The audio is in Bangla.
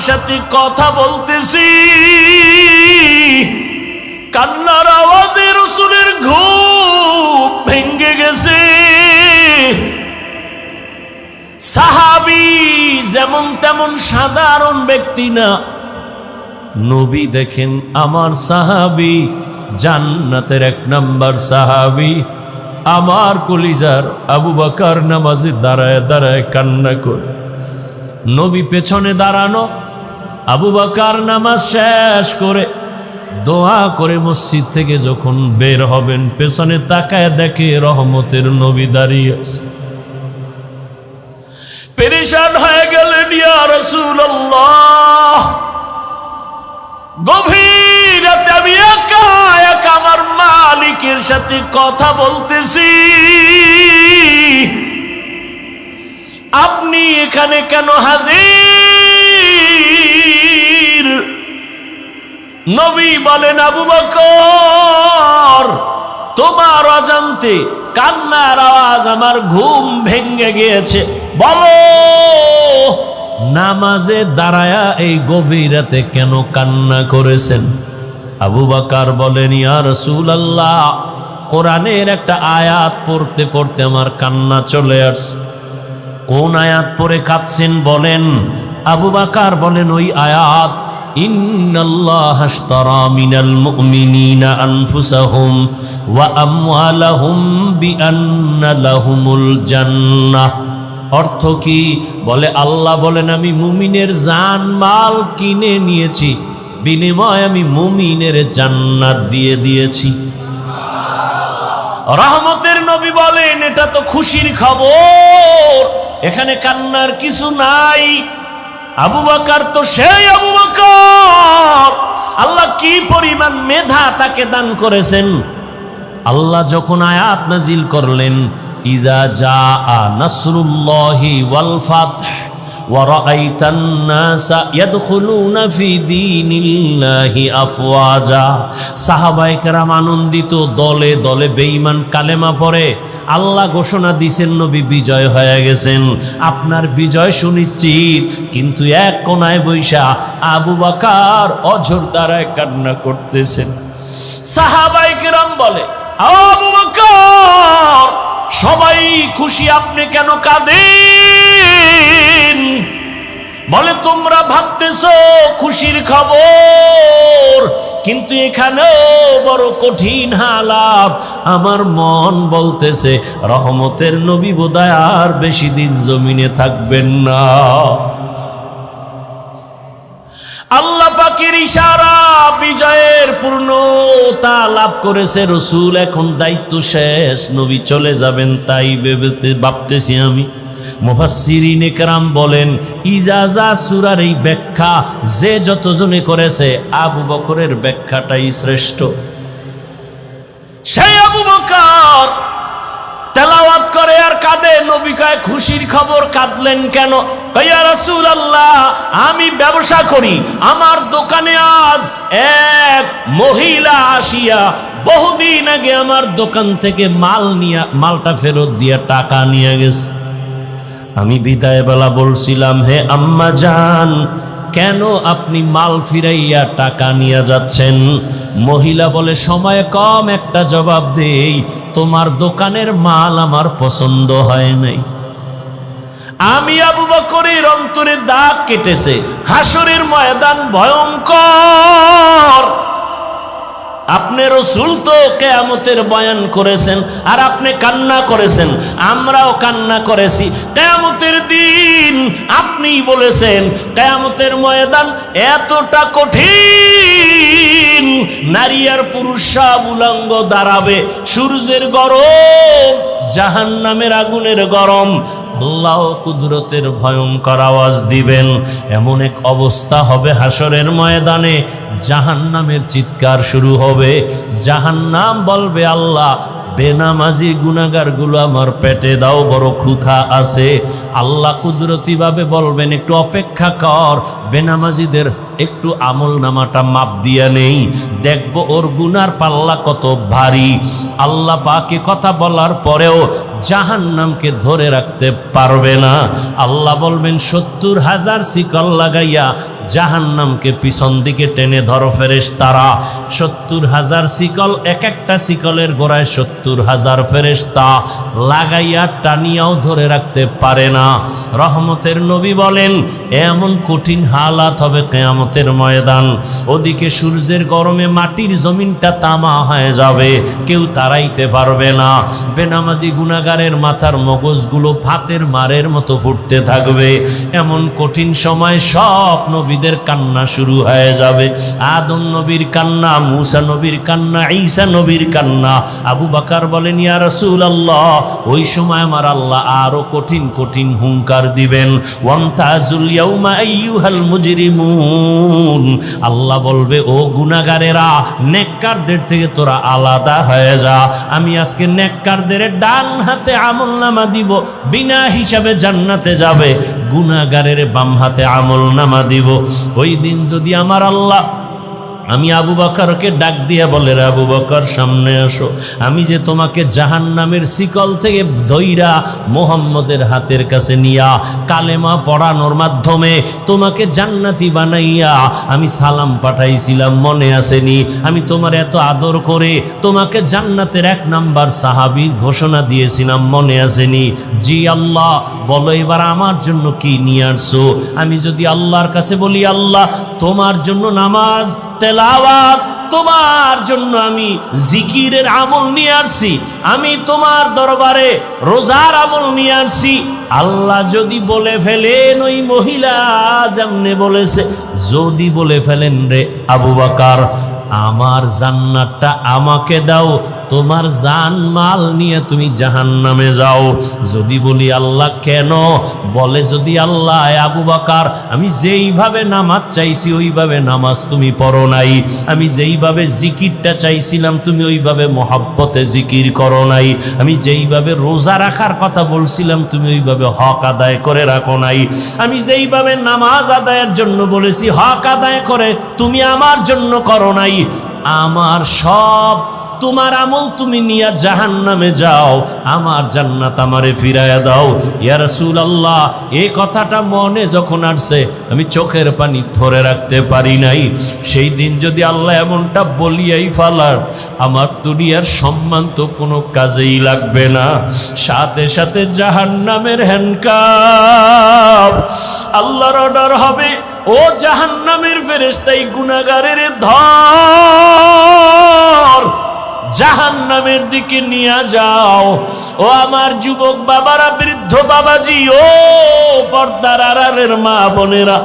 সাথে কথা বলতেছি, কান্নার আওয়াজে রাসূলের ঘুম ভেঙে গেছে। সাহাবী যেমন তেমন সাধারণ ব্যক্তি না, নবী দেখেন আমার সাহাবী জান্নাতের 1 নাম্বার সাহাবী। আমার কলিজার আবু বকর নামাজে দাঁড়ায় দাঁড়ায় কান্না করে, নবী পেছনে দাঁড়ানো, আবু বকর নামাজ শেষ করে দোয়া করে মসজিদ থেকে যখন বের হবেন, পেছনে তাকায় দেখে রহমতের নবী দাঁড়িয়ে আছে। পেরেশান হয়ে গেলেন, ইয়া রাসূলুল্লাহ, গভীর রাতে আমি একা একা আমার মালিকের সাথে কথা বলতেছি, আপনি এখানে কেন হাজির? নবী বলেন, আবু বকর, তোমার অজান্তে কান্নার আওয়াজ আমার ঘুম ভেঙে গিয়েছে, বলো নামাজে দাঁড়ায়া এই গভীর রাতে কেন কান্না করেছেন? আবু বকর বলেন, ইয়া রাসূলুল্লাহ, কোরআনের একটা আয়াত পড়তে পড়তে আমার কান্না চলে আসছে। কোন আয়াত পড়ে কাঁদছেন বলেন? আবু বকর বলেন, ওই আয়াত, ইন্নাল্লাহা আশতারা মিনাল মুমিনিনা আনফুসাহুম ওয়া আমওয়ালাহুম বিআন্না লাহুমুল জান্নাহ। অর্থ কি? বলে আল্লাহ বলেন, আমি মুমিনের জান মাল কিনে নিয়েছি, বিনিময়ে আমি মুমিনের জান্নাত দিয়ে দিয়েছি। রহমতের নবী বলেন, এটা তো খুশির খবর, এখানে কান্নার কিছু নাই। আবু বকর তো সেই আবু বকর, আল্লাহ কি পরিমাণ মেধা তাকে দান করেছেন। আল্লাহ যখন আয়াত নাজিল করলেন, ইযা জাআ নাসরুল্লাহি ওয়াল ফাতহ ওয়া রাআইতান নাসা ইয়াদখুলুনা ফি দীনিল্লাহি আফওয়াজা, সাহাবায়ে কেরাম আনন্দিত, দলে দলে বেঈমান কালেমা পড়ে। আল্লাহ ঘোষণা দিয়েছেন, নবী বিজয় হয়ে গেছেন, আপনার বিজয় সুনিশ্চিত। কিন্তু এক কোনায় বৈশা আবু বকর অঝোর দ্বারায় কান্না করতেছেন। সাহাবায়ে কেরাম বলে, আবু বকর, সবাই খুশি, আপনি কেন কাঁদেন? বলে, তোমরা ভাবতেছো খুশির খবর, কিন্তু এখানেও বড় কঠিন হালাত। আমার মন বলতেছে রহমতের নবী বোধহয় আর বেশি দিন জমিনে থাকবেন না। আল্লাহ পাকের ইশারা, বিজয়ের পূর্ণতা লাভ করেছে রাসূল, এখন দায়িত্ব শেষ, নবী চলে যাবেন, তাই ভাবতেছি আমি। মুফাসসিরিনে কেরাম বলেন, ইজাজা সূরার এই ব্যাখ্যা যে যতজনে করেছে, আবু বকরের ব্যাখ্যাটাই শ্রেষ্ঠ। সেই আবু বকর তেলাওয়াত করে আর কাঁদে। নবী কয়, খুশির খবর, কাঁদলেন কেন? ইয়া রাসূলুল্লাহ, আমি ব্যবসা করি, আমার দোকানে আজ এক মহিলা আসিয়া বহুদিন আগে আমার দোকান থেকে মালটা ফেরত দিয়া টাকা নিয়ে গেছে। আমি বিদায় বেলা বলছিলাম, হে আম্মা জান, কেন আপনি মাল ফিরাইয়া টাকা নিয়ে যাচ্ছেন? মহিলা বলে, সময় কম, একটা জবাব দেই, তোমার দোকানের মাল আমার পছন্দ হয় নাই। আমি আবু বকরের অন্তরে দাগ কেটেছে। হাসরের ময়দান ভয়ঙ্কর। আপনি রাসূল তো কিয়ামতের বয়ান করেছেন, আর আপনি কান্না করেছেন, আমরাও কান্না করেছি। কিয়ামতের দিন আপনি বলেছেন কিয়ামতের ময়দান এতটা কঠিন, নারী আর পুরুষ সব উলঙ্গ দাঁড়াবে, সূর্যের গরম, জাহান্নামের আগুনের গরম, আল্লাহ কুদরতের ভয়ঙ্কর আওয়াজ দিবেন। এমন এক অবস্থা হবে হাসরের ময়দানে, জাহান্নামের চিৎকার শুরু হবে। জাহান্নাম বলবে, আল্লাহ, বেনামাজি গুনাহগার গুলো আমার পেটে দাও, বড় ক্ষুধা আছে। আল্লাহ কুদরতি ভাবে বলবেন, একটু অপেক্ষা কর, বেনামাজিদের একটু আমল নামাটা মাপ দিয়া নেই, দেখব ওর গুনার পাল্লা কত ভারী। আল্লাহ পাকে কথা বলার পরেও জাহান্নামকে ধরে রাখতে পারবে না। আল্লাহ বলবেন 70,000 শিকল লাগাইয়া জাহান্নামকে পিছন দিকে টেনে ধরো ফেরেশতারা। 70,000 শিকল, এক একটা শিকলের গোড়ায় 70,000 ফেরেশতা লাগাইয়া টানিয়াও ধরে রাখতে পারে না। রহমতের নবী বলেন এমন কঠিন হালাত হবে কিয়ামতের ময়দান, ওদিকে সূর্যের গরমে মাটির জমিনটা তামা হয়ে যাবে, কেউ তাড়াইতে পারবে না। বেনামাজি গুনাহগারের মাথার মগজগুলো ভাতের মারের মতো ফুটতে থাকবে। এমন কঠিন সময় সব নবীদের কান্না শুরু হয়ে যাবে। আদম নবীর কান্না, মূসা নবীর কান্না, ঈসা নবীর কান্না। আবু বকর বলেন ইয়া রাসূলুল্লাহ, ওই সময় আমার আল্লাহ আরো কঠিন কঠিন হুঙ্কার দিবেন। ওয়ামতাজুল ইয়াউমা আইয়ুহাল মুজরিমুন, আল্লাহ বলবে ও গুনাহগারেরা, নেককারদের থেকে তোরা আলাদা হয়ে যা। আমি আজকে নেককারদের ডান হাতে আমলনামা দিব, বিনা হিসাবে জান্নাতে যাবে। গুনাহগারের বাম হাতে আমলনামা দিব। ওই দিন যদি আমার আল্লাহ, আমি আবু বকরকে ডাক দিয়ে বলে রে আবু বকর সামনে আসো, আমি যে তোমাকে জাহান্নামের শিকল থেকে ধইরা মুহাম্মদের হাতের কাছে নিয়া কালেমা পড়ানোর মাধ্যমে তোমাকে জান্নাতি বানাইয়া আমি সালাম পাঠাইছিলাম, মনে আসেনি? আমি তোমার এত আদর করে তোমাকে জান্নাতের 1 নাম্বার সাহাবীর ঘোষণা দিয়েছিলাম, মনে আসেনি? জি আল্লাহ। বলো এবার আমার জন্য কি নিয়ে আসছো? আমি যদি আল্লাহর কাছে বলি আল্লাহ তোমার জন্য নামাজ, তেলাওয়াত, তোমার জন্য আমি জিকিরের আমল নিয়ে আসছি, আমি তোমার দরবারে রোজার আমল নিয়ে আসছি, আল্লাহ যদি বলে ফেলেন ওই মহিলা যেমনে বলেছে, যদি বলে ফেলেন রে আবু বকর আমার জান্নাতটা আমাকে দাও, তোমার জান মাল নিয়ে তুমি জাহান্নামে যাও। যদি বলি আল্লাহ কেন? বলে যদি আল্লাহ আবু বকর আমি যেইভাবে নামাজ চাইছি ওইভাবে নামাজ তুমি পড়ো নাই, আমি যেইভাবে জিকিরটা চাইছিলাম তুমি ওইভাবে মহব্বতে জিকির করো নাই, আমি যেইভাবে রোজা রাখার কথা বলছিলাম তুমি ওইভাবে হক আদায় করে রাখো নাই, আমি যেইভাবে নামাজ আদায়ের জন্য বলেছি হক আদায় করে তুমি আমার জন্য করো নাই, আমার সব তোমার আমল তুমি নিয়ে জাহান্নামে যাও, আমার জান্নাত আমারে ফিরায়া দাও। ইয়া রাসূলুল্লাহ, এই কথাটা মনে যখন আসছে আমি চোখের পানি ধরে রাখতে পারি নাই। সেই দিন যদি আল্লাহ এমনটা বলিয়াই ফালার, আমার দুনিয়ার সম্মান তো কোনো কাজেই লাগবে না, সাথে সাথে জাহান্নামের হ্যান্ডকাপ আল্লাহর অর্ডার হবে, ও জাহান্নামের ফেরেশতা এই গুনাহগারের ধর জাহান্নামের দিকে নিয়ে যাও। ও আমার যুবক বাবারা, বৃদ্ধ বাবাজি, ও পর্দার আড়ালের মা বোনেরা,